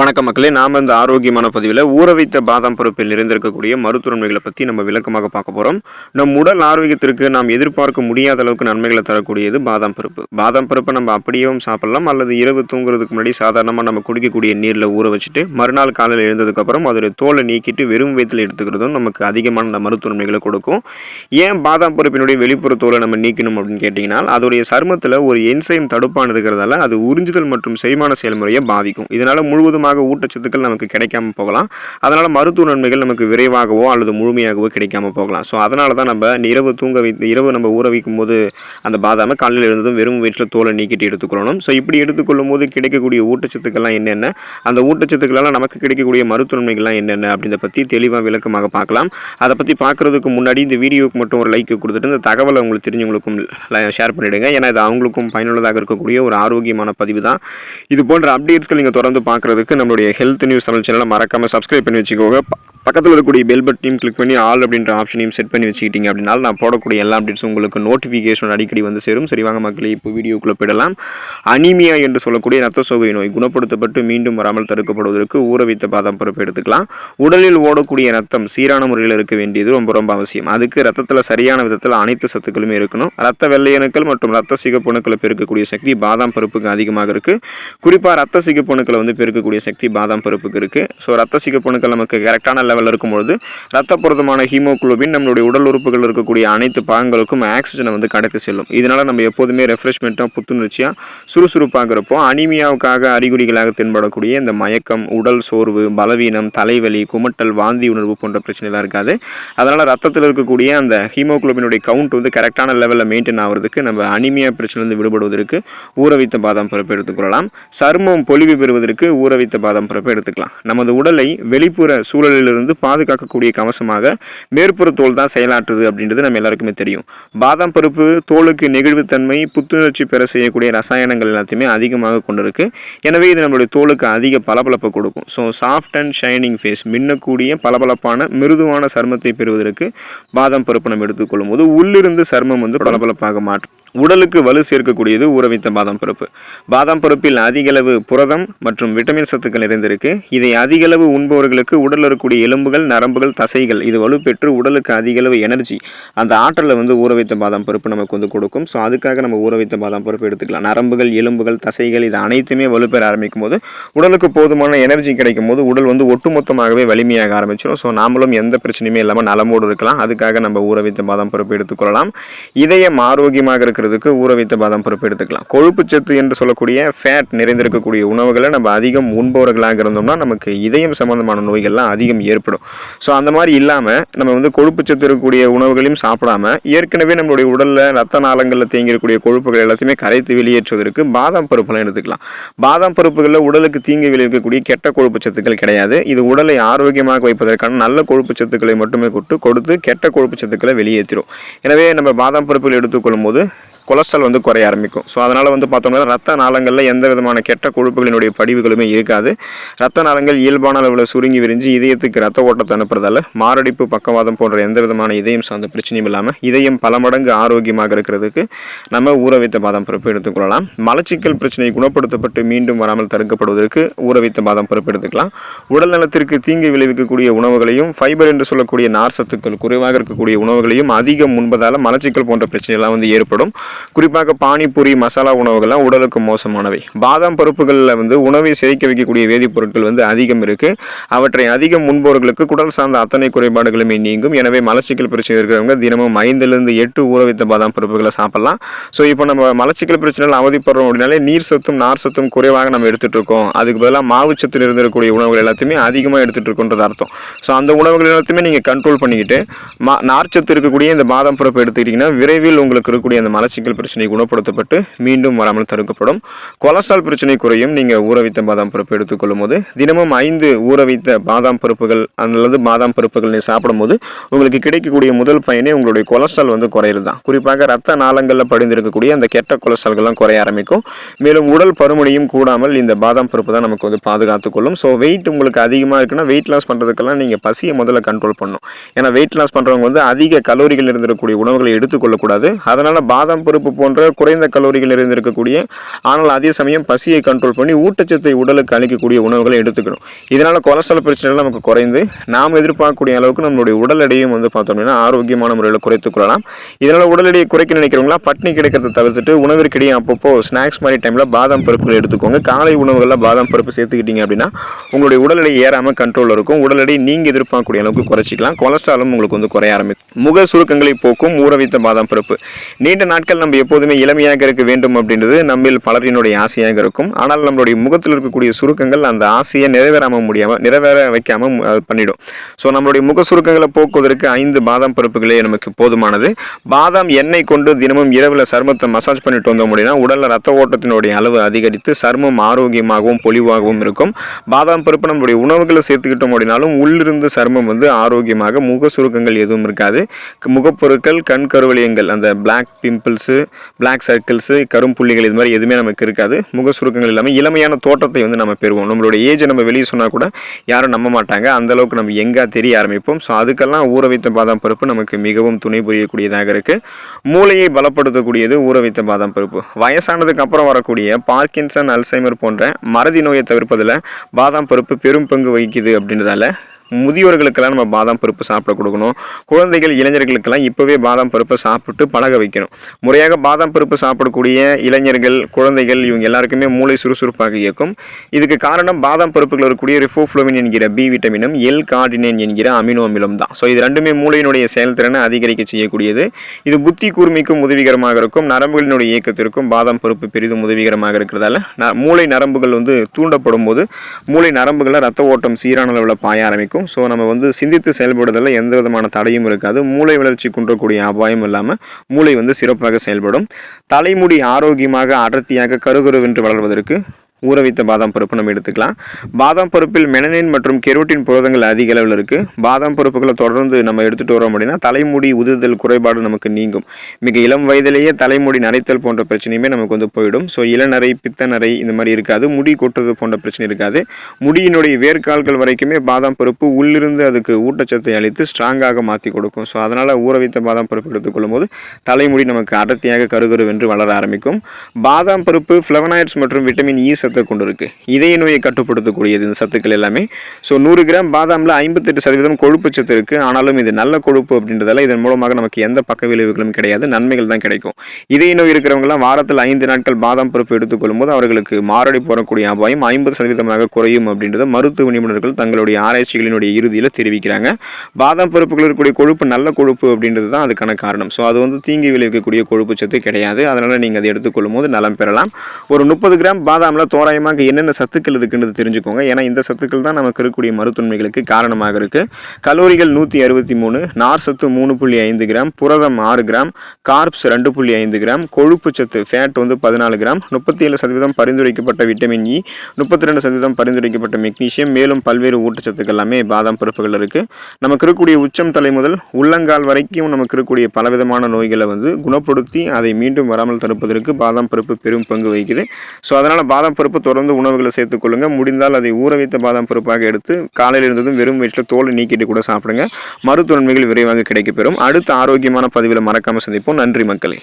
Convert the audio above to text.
வணக்கம் மக்களே, நாம் இந்த ஆரோக்கியமான பதிவில் ஊற வைத்த பாதாம் பருப்பில் நிறைந்திருக்கக்கூடிய மருத்துவன்மைகளை பற்றி நம்ம விளக்கமாக பார்க்க போகிறோம். நம் உடல் ஆரோக்கியத்திற்கு நாம் எதிர்பார்க்க முடியாத அளவுக்கு நன்மைகளை தரக்கூடியது பாதாம் பருப்பு. பாதாம் பருப்பை நம்ம அப்படியும் சாப்பிடலாம், அல்லது இரவு தூங்குறதுக்கு முன்னாடி சாதாரணமாக நம்ம குடிக்கக்கூடிய நீரில் ஊற வச்சுட்டு மறுநாள் காலையில் எழுந்ததுக்கப்புறம் அதோடைய தோலை நீக்கிட்டு வெறும் வயிற்றில் எடுத்துக்கிறதும் நமக்கு அதிகமான மருத்துவன்மைகளை கொடுக்கும். ஏன் பாதாம் பருப்பினுடைய வெளிப்புற தோலை நம்ம நீக்கணும் அப்படின்னு கேட்டிங்கன்னா, அதோடைய சருமத்தில் ஒரு என்சைம் தடுப்பான் இருக்கிறதால அது உறிஞ்சுதல் மற்றும் செரிமான செயல்முறையை பாதிக்கும். இதனால் முழுவதும் ஊட்டச்சத்துக்கள் நமக்கு கிடைக்காம போகலாம். அதனால மருத்துவ நன்மைகள் நமக்கு விரைவாகவோ அல்லது முழுமையாகவோ கிடைக்காம போகலாம். ஸோ அதனால தான் நம்ம இரவு நம்ம ஊற வைக்கும் போது அந்த பாதாமை காலையில் இருந்ததும் வெறும் வயிற்றில் தோலை நீக்கிட்டு எடுத்துக்கொள்ளணும். ஸோ இப்படி எடுத்துக்கொள்ளும் போது கிடைக்கக்கூடிய ஊட்டச்சத்துக்கள்லாம் என்னென்ன, அந்த ஊட்டச்சத்துக்கள்லாம் நமக்கு கிடைக்கக்கூடிய மருத்துவ நன்மைகள்லாம் என்னென்ன அப்படின்றத பற்றி தெளிவாக விளக்கமாக பார்க்கலாம். அதை பற்றி பார்க்குறதுக்கு முன்னாடி இந்த வீடியோவுக்கு மட்டும் ஒரு லைக் கொடுத்துட்டு இந்த தகவலை உங்களுக்கு தெரிஞ்சவங்களுக்கும் ஷேர் பண்ணிவிடுங்க. ஏன்னா இது அவங்களுக்கும் பயனுள்ளதாக இருக்கக்கூடிய ஒரு ஆரோக்கியமான பதிவு தான். இது போன்ற அப்டேட்ஸ்கள் நீங்கள் தொடர்ந்து பார்க்குறதுக்கு நம்மளுடைய ஹெல்த் நியூஸ் தமிழ் சேனலை மறக்காமல் சப்ஸ்கிரைப் பண்ணி வச்சுக்கோங்க. பக்கத்தில் இருக்கக்கூடிய பெல் பட்டனையும் கிளிக் பண்ணி ஆல் அப்படின்ற ஆப்ஷனையும் செட் பண்ணி வச்சுக்கிட்டீங்க அப்படின்னா நான் போடக்கூடிய எல்லா அப்டேட்ஸும் உங்களுக்கு நோட்டிஃபிகேஷன் அடிக்கடி வந்து சேரும். சரி வாங்க மக்களே, இப்போ வீடியோக்குள்ளே போயிடலாம். அனீமியா என்று சொல்லக்கூடிய இரத்த சோகை நோய் குணப்படுத்தப்பட்டு மீண்டும் வராமல் தடுக்கப்படுவதற்கு ஊற வைத்த பாதாம் பருப்பு எடுத்துக்கலாம். உடலில் ஓடக்கூடிய ரத்தம் சீரான முறையில் இருக்க வேண்டியது ரொம்ப ரொம்ப அவசியம். அதுக்கு ரத்தத்தில் சரியான விதத்தில் அனைத்து சத்துக்களுமே இருக்கணும். ரத்த வெள்ளையணுக்கள் மற்றும் ரத்த சிகப்பணுக்களை பெருக்கக்கூடிய சக்தி பாதாம் பருப்புக்கு அதிகமாக இருக்குது. குறிப்பாக ரத்த சிகப்பணுக்களை பெருக்கக்கூடிய சக்தி பாதாம் பருப்புக்கு இருக்குது. ஸோ ரத்த சிகப்பணுக்கள் நமக்கு கரெக்டான லெவலில் இருக்கும்பொழுது ரத்த புரதமான ஹீமோகுளோபின் நம்மளுடைய உடல் உறுப்புகள் இருக்கக்கூடிய அனைத்து பாகங்களுக்கும் ஆக்சிஜனை கடத்தி செல்லும். இதனால் நம்ம எப்போதுமே ரெஃப்ரெஷ்மெண்ட்டாக புத்துணர்ச்சியாக சுறுசுறுப்பாக இருப்போம். அனீமியாவுக்காக அறிகுறிகளாக தென்படக்கூடிய இந்த மயக்கம், உடல் சோர்வு, பலவீனம், தலைவலி, குமட்டல், வாந்தி உணர்வு போன்ற பிரச்சனைலாம் இருக்காது. அதனால் ரத்தத்தில் இருக்கக்கூடிய அந்த ஹீமோகுளோபினுடைய கவுண்ட் கரெக்டான லெவலில் மெயின்டைன் ஆகிறதுக்கு நம்ம அனீமியா பிரச்சனையிலிருந்து விடுபடுவதற்கு ஊற வைத்த பாதாம் பருப்பு எடுத்துக்கொள்ளலாம். சருமம் பொலிவு பெறுவதற்கு ஊற வைத்த பாதாம் பருப்பை எடுத்துக்கலாம். நமது உடலை வெளிப்புற சூழலிலிருந்து பாதுகாக்கக்கூடிய கவசமாக மேற்புற தோல் தான் செயலாற்றுது அப்படின்றது நம்ம எல்லாருக்குமே தெரியும். பாதாம் பருப்பு தோலுக்கு நெகிழ்வுத்தன்மை, புத்துணர்ச்சி பெற செய்யக்கூடிய ரசாயனங்கள் எல்லாத்தையுமே அதிகமாக கொண்டிருக்கு. எனவே இது நம்மளுடைய தோலுக்கு அதிக பளபளப்பை கொடுக்கும். So soft and shining face, மின்னக்கூடிய பளபளப்பான மிருதுவான சருமத்தை பெறுவதற்கு பாதாம் பருப்பு நம்ம எடுத்துக்கொள்ளும் போது உள்ளிருந்து சருமம் பளபளப்பாக மாற்றும். உடலுக்கு வலு சேர்க்கக்கூடியது ஊற வைத்த பாதாம் பருப்பு. பாதாம் பருப்பில் அதிகளவு புரதம் மற்றும் விட்டமின் சத்துக்கள் நிறைந்திருக்கு. இதை அதிகளவு உண்பவர்களுக்கு உடலில் இருக்கக்கூடிய எலும்புகள், நரம்புகள், தசைகள் இது வலுப்பெற்று உடலுக்கு அதிகளவு எனர்ஜி, அந்த ஆற்றலை ஊற வைத்த பாதாம் பருப்பு நமக்கு கொடுக்கும். ஸோ அதுக்காக நம்ம ஊற வைத்த பாதாம் பருப்பு எடுத்துக்கலாம். நரம்புகள், எலும்புகள், தசைகள் இது அனைத்துமே வலுப்பெற ஆரம்பிக்கும் போது உடலுக்கு போதுமான எனர்ஜி கிடைக்கும் போது உடல் ஒட்டுமொத்தமாகவே வலிமையாக ஆரம்பிச்சிடும். ஸோ நாமளும் எந்த பிரச்சனையுமே இல்லாமல் நலமோடு இருக்கலாம். அதுக்காக நம்ம ஊற வைத்த பாதாம் பருப்பு எடுத்துக்கொள்ளலாம். இதயம் ஆரோக்கியமாக இருக்கிறதுக்கு ஊற வைத்த பாதாம் பருப்பு எடுத்துக்கலாம். கொழுப்பு சத்து என்று சொல்லக்கூடிய ஃபேட் நிறைந்திருக்கக்கூடிய உணவுகளை நம்ம அதிகம் உண்பவர்களாக இருந்தோம்னா நமக்கு இதயம் சம்பந்தமான நோய்கள்லாம் அதிகம் ஏற்படும். ஸோ அந்த மாதிரி இல்லாமல் நம்ம கொழுப்பு சத்து இருக்கக்கூடிய உணவுகளையும் சாப்பிடாம ஏற்கனவே நம்மளுடைய உடலில் ரத்த நாளங்களில் தேங்கியிருக்கக்கூடிய கொழுப்புகள் எல்லாத்தையுமே கரைத்து வெளியேற்றுவதற்கு பாதாம் பருப்புலாம் எடுத்துக்கலாம். பாதாம் பருப்புகளில் உடலுக்கு தீங்கு விளைவிக்கக்கூடிய கெட்ட கொழுப்பு சத்துக்கள் கிடையாது. இது உடலை ஆரோக்கியமாக வைப்பதற்கான நல்ல கொழுப்பு சத்துக்களை மட்டுமே கொடுத்து கெட்ட கொழுப்பு சத்துக்களை வெளியேற்றிடும். எனவே நம்ம பாதாம் பருப்புகள் எடுத்துக்கொள்ளும் போது கொலஸ்ட்ரால் குறைய ஆரம்பிக்கும். ஸோ அதனால் பார்த்தோம்னா ரத்த நாளங்களில் எந்த விதமான கெட்ட கொழுப்புகளினுடைய படிவுகளுமே இருக்காது. ரத்த நாளங்கள் இயல்பான அளவில் சுருங்கி விரிஞ்சு இதயத்துக்கு ரத்த ஓட்டத்தை அனுப்புறதால மாரடைப்பு, பக்கவாதம் போன்ற எந்த விதமான இதயம் சார்ந்த பிரச்சனையும் இல்லாமல் இதயம் பல மடங்கு ஆரோக்கியமாக இருக்கிறதுக்கு நம்ம ஊற வைத்த பாதாம் பருப்பு எடுத்துக்கொள்ளலாம். மலச்சிக்கல் பிரச்சனை குணப்படுத்தப்பட்டு மீண்டும் வராமல் தடுக்கப்படுவதற்கு ஊற வைத்த பாதாம் பருப்பு எடுத்துக்கலாம். உடல் நலத்திற்கு தீங்கு விளைவிக்கக்கூடிய உணவுகளையும் ஃபைபர் என்று சொல்லக்கூடிய நார் சத்துக்கள் குறைவாக இருக்கக்கூடிய உணவுகளையும் அதிகம் உண்பதால் மலச்சிக்கல் போன்ற பிரச்சனைலாம் ஏற்படும். குறிப்பாக பானிபூரி, மசாலா உணவுகள்லாம் உடலுக்கு மோசமானவை. பாதாம் பருப்புகளில் உணவை செரிக்க வைக்கக்கூடிய வேதிப்பொருட்கள் அதிகம் இருக்கு. அவற்றை அதிகம் உண்பவர்களுக்கு குடல் சார்ந்த அத்தனை குறைபாடுகளுமே நீங்கும். எனவே மலச்சிக்கல் பிரச்சனை இருக்கிறவங்க தினமும் 5 to 8 ஊற வைத்த பாதாம் பருப்புகளை சாப்பிடலாம். ஸோ இப்போ நம்ம மலச்சிக்கல் பிரச்சனைகள் அவதிப்படுறோம் அப்படின்னாலே நீர் சத்தும் நார் சத்தும் குறைவாக நம்ம எடுத்துட்டு இருக்கோம். அதுக்கு பதிலாக மாவு சத்தில் இருந்திருக்கக்கூடிய உணவுகள் எல்லாத்தையுமே அதிகமாக எடுத்துட்டு இருக்கோன்றது அர்த்தம். ஸோ அந்த உணவுகள் எல்லாத்தையுமே நீங்கள் கண்ட்ரோல் பண்ணிக்கிட்டு நார்ச்சத்து இருக்கக்கூடிய இந்த பாதாம் பருப்பு எடுத்துக்கிட்டிங்கன்னா விரைவில் உங்களுக்கு இருக்கக்கூடிய அந்த மலச்சிக்கல் பிரச்சனை குணப்படுத்தப்பட்டு மீண்டும் வராமல் தடுக்கப்படும். கொலஸ்ட்ரால் பிரச்சனை குறையும். நீங்கள் ஊற வைத்த பாதாம் பருப்பு எடுத்துக்கொள்ளும் போது தினமும் 5 ஊற வைத்த பாதாம் பருப்புகள் அல்லது பாதாம் பருப்புகள் நீ சாப்பிடும் போது உங்களுக்கு கிடைக்கக்கூடிய முதல் பயனே உங்களுடைய கொலஸ்ட்ரால் குறையிறது தான். குறிப்பாக ரத்த நாளங்களில் படிந்திருக்கக்கூடிய அந்த கெட்ட கொலஸ்ட்ரால்கள்லாம் குறைய ஆரம்பிக்கும். மேலும் உடல் பருமனையும் கூடாமல் இந்த பாதாம் பருப்பு தான் நமக்கு பாதுகாத்துக்கொள்ளும். ஸோ வெயிட் உங்களுக்கு அதிகமாக இருக்குன்னா வெயிட் லாஸ் பண்ணுறதுக்கெல்லாம் நீங்கள் பசியை முதல்ல கண்ட்ரோல் பண்ணணும். ஏன்னா வெயிட் லாஸ் பண்ணுறவங்க அதிக கலோரிகள் இருந்திருக்கக்கூடிய உணவுகளை எடுத்துக்கொள்ளக்கூடாது. அதனால் பாதாம் பருப்பு போன்ற குறைந்த கலோரிகள் நிறைந்திருக்கக்கூடிய ஆனால் அதே சமயம் பசியை கண்ட்ரோல் பண்ணி ஊட்டச்சத்தை உடலுக்கு அளிக்கக்கூடிய உணவுகளை எடுத்துக்கணும். இதனால் கொலஸ்ட்ரால் பிரச்சனைகள் நமக்கு குறைந்து நாம் எதிர்பார்க்கக்கூடிய அளவுக்கு நம்மளுடைய உடல் எடையும் வந்து பார்த்தோம்னா ஆரோக்கியமான முறையில் குறைத்துக் கொள்ளலாம். இதனால் உடல் எடையை குறைக்க நினைக்கிறவங்களா பட்னி கிடைக்கிறத தவிர்த்துட்டு உணவிற்கிடையே அப்பப்போ ஸ்நாக்ஸ் மாதிரி டைமில் பாதாம் பருப்புகள் எடுத்துக்கோங்க. காலை உணவுகளில் பாதாம் பருப்பு சேர்த்துக்கிட்டீங்க அப்படின்னா உங்களுடைய உடல் எடை ஏறாமல் கண்ட்ரோல் இருக்கும். உடல் எடை நீங்கள் எதிர்பார்க்கக்கூடிய அளவுக்கு குறைச்சிக்கலாம். கொலஸ்ட்ராலும் உங்களுக்கு வந்து குறைய ஆரம்பிக்கும். முக சுருக்கங்களை போக்கும் ஊற வைத்த பாதாம் பருப்பு. நீண்ட நாட்கள் நம்ம எப்போதுமே இளமையாக இருக்க வேண்டும் அப்படின்றது நம்மில் பலரினுடைய ஆசையாக இருக்கும். ஆனால் நம்மளுடைய முகத்தில் இருக்கக்கூடிய சுருக்கங்கள் அந்த ஆசையை நிறைவேற வைக்காம பண்ணிடும். ஸோ நம்மளுடைய முக சுருக்கங்களை போக்குவதற்கு 5 பாதாம் பருப்புகளே நமக்கு போதுமானது. பாதாம் எண்ணெய் கொண்டு தினமும் இரவில் சருமத்தை மசாஜ் பண்ணிட்டு வந்தோம் அப்படின்னா உடலில் ரத்த ஓட்டத்தினுடைய அளவு அதிகரித்து சருமம் ஆரோக்கியமாகவும் பொலிவாகவும் இருக்கும். பாதாம் பருப்பு நம்மளுடைய உணவுகளை சேர்த்துக்கிட்டோம் அப்படின்னாலும் உள்ளிருந்து சருமம் வந்து ஆரோக்கியமாக முக சுருக்கங்கள் எதுவும் இருக்காது. முகப்பொருட்கள் கண் கருவலியங்கள் அந்த பிளாக் பிம்பிள்ஸு பிளாக் சர்க்கிள்ஸு கரும்புள்ளிகள் இது மாதிரி எதுவுமே நமக்கு இருக்காது. முக சுருக்கங்கள் இல்லாமல் இளமையான தோற்றத்தை வந்து நம்ம பெறுவோம். நம்மளுடைய ஏஜ் நம்ம வெளியே சொன்னால் கூட யாரும் நம்ப மாட்டாங்க. அந்தளவுக்கு நம்ம எங்கே தெரிய ஆரம்பிப்போம். ஸோ அதுக்கெல்லாம் ஊற வைத்த பாதாம் பருப்பு நமக்கு மிகவும் துணை புரியக்கூடியதாக இருக்குது. மூளையை பலப்படுத்தக்கூடியது ஊற வைத்த பாதாம் பருப்பு. வயசானதுக்கு அப்புறம் வரக்கூடிய பார்க்கின்சன் அல்சைமர் போன்ற மறதி நோயை தவிர்ப்பதில் பாதாம் பருப்பு பெரும் பங்கு வகிக்குது அப்படின்றதால முதியோர்களுக்கெல்லாம் நம்ம பாதாம் பருப்பு சாப்பிட கொடுக்கணும். குழந்தைகள் இளைஞர்களுக்கெல்லாம் இப்போவே பாதாம் பருப்பை சாப்பிட்டு பழக வைக்கணும். முறையாக பாதாம் பருப்பு சாப்பிடக்கூடிய இளைஞர்கள் குழந்தைகள் இவங்க எல்லாருக்குமே மூளை சுறுசுறுப்பாக இயக்கும். இதுக்கு காரணம் பாதாம் பருப்புகள் இருக்கக்கூடிய ரிஃபோஃப்ளோவின் என்கிற பி விட்டமினும் எல் கார்டினைன் என்கிற அமினோ அமிலம் தான். ஸோ இது ரெண்டுமே மூளையினுடைய செயல்திறனை அதிகரிக்க செய்யக்கூடியது. இது புத்தி கூர்மைக்கும் உதவிகரமாக இருக்கும். நரம்புகளினுடைய இயக்கத்திற்கும் பாதாம் பருப்பு பெரிதும் உதவிகரமாக இருக்கிறதால மூளை நரம்புகள் வந்து தூண்டப்படும் போது மூளை நரம்புகளில் ரத்த ஓட்டம் சீரான அளவில் பாய ஆரம்பிக்கும். ஸோ நம்ம வந்து சிந்தித்து செயல்படுவதில் எந்த விதமான தடையும் இருக்காது. மூளை வளர்ச்சி குன்றக்கூடிய அபாயம் இல்லாமல் மூளை வந்து சிறப்பாக செயல்படும். தலைமுடி ஆரோக்கியமாக அடர்த்தியாக கருகருவென்று வளர்வதற்கு ஊற வைத்த பாதாம் பருப்பு நம்ம எடுத்துக்கலாம். பாதாம் பருப்பில் மெலனின் மற்றும் கெரோட்டின் புரதங்கள் அதிக அளவில் இருக்குது. பாதாம் பருப்புகளை தொடர்ந்து நம்ம எடுத்துகிட்டு வரோம் அப்படின்னா தலைமுடி உதிர்தல் குறைபாடு நமக்கு நீங்கும். மிக இளம் வயதிலேயே தலைமுடி நரைத்தல் போன்ற பிரச்சனையுமே நமக்கு வந்து போயிடும். ஸோ இளநரை பித்தநரை இந்த மாதிரி இருக்காது. முடி கொட்டுறது போன்ற பிரச்சனை இருக்காது. முடியினுடைய வேர்க்கால்கள் வரைக்குமே பாதாம் பருப்பு உள்ளிருந்து அதுக்கு ஊட்டச்சத்தை அளித்து ஸ்ட்ராங்காக மாற்றி கொடுக்கும். ஸோ அதனால் ஊற வைத்த பாதாம் பருப்பு எடுத்துக்கொள்ளும் போது தலைமுடி நமக்கு அடர்த்தியாக கருகருவென்று வளர ஆரம்பிக்கும். பாதாம் பருப்பு ஃப்ளவனாய்ட்ஸ் மற்றும் விட்டமின் இ கொண்டு இருக்கு. இதய நோயை கட்டுப்படுத்தக்கூடியது இந்த சத்துக்கள் எல்லாமே. ஸோ 100 கிராம் பாதாமில் 58% கொழுப்பு சத்து இருக்கு. ஆனாலும் இது நல்ல கொழுப்பு அப்படின்றதால இதன் மூலமாக நமக்கு எந்த பக்க விளைவுகளும் கிடையாது, நன்மைகள் தான் கிடைக்கும். இதய நோய் இருக்கிறவங்கலாம் வாரத்தில் 5 நாட்கள் பாதாம் பருப்பு எடுத்துக்கொள்ளும் போது அவர்களுக்கு மாரடை போறக்கூடிய அபாயம் 50% குறையும் அப்படின்றத மருத்துவ நிபுணர்கள் தங்களுடைய ஆராய்ச்சிகளினுடைய இறுதியில் தெரிவிக்கிறாங்க. பாதாம் பருப்புகள் இருக்கக்கூடிய கொழுப்பு நல்ல கொழுப்பு அப்படின்றது தான் அதுக்கான காரணம். ஸோ அது வந்து தீங்கி விளைவிக்கக்கூடிய கொழுப்பு சத்து கிடையாது. அதனால நீங்கள் அதை எடுத்துக்கொள்ளும் போது நலம் பெறலாம். ஒரு 30 கிராம் பாதாமில் தோராயமாக என்னென்ன சத்துக்கள் இருக்குன்றது தெரிஞ்சுக்கோங்க. ஏன்னா இந்த சத்துக்கள் தான் நமக்கு இருக்கக்கூடிய மருத்துவமைகளுக்கு காரணமாக இருக்குது. கலோரிகள் 163, நார் சத்து 3.5 கிராம், புரதம் 6 கிராம், கார்ப்ஸ் 2.5 கிராம், கொழுப்பு சத்து ஃபேட் வந்து 14 கிராம், 37% பரிந்துரைக்கப்பட்ட விட்டமின் இ, 32% பரிந்துரைக்கப்பட்ட மெக்னீசியம், மேலும் பல்வேறு ஊட்டச்சத்துக்கள் எல்லாமே பாதாம் பருப்புகள் இருக்குது. நமக்கு இருக்கக்கூடிய உச்சம் தலை முதல் உள்ளங்கால் வரைக்கும் நமக்கு இருக்கக்கூடிய பலவிதமான நோய்களை வந்து குணப்படுத்தி அதை மீண்டும் வராமல் தடுப்பதற்கு பாதாம் பருப்பு பெரும் பங்கு வகிக்குது. ஸோ அதனால் பாதாம் பருப்பு தொடர்ந்து உணவுகளை சேர்த்துக்கொள்ளுங்க. முடிந்தால் அதை ஊற வைத்த பாதாம் பருப்பாக எடுத்து காலையில் இருந்ததும் வெறும் வயிற்றில் தோலை நீக்கிட்டு கூட சாப்பிடுங்க. மருத்துவ நன்மைகள் விரைவாக கிடைக்கப்பெறும். அடுத்த ஆரோக்கியமான பதிவில் மறக்காமல் சந்திப்போம். நன்றி மக்களே.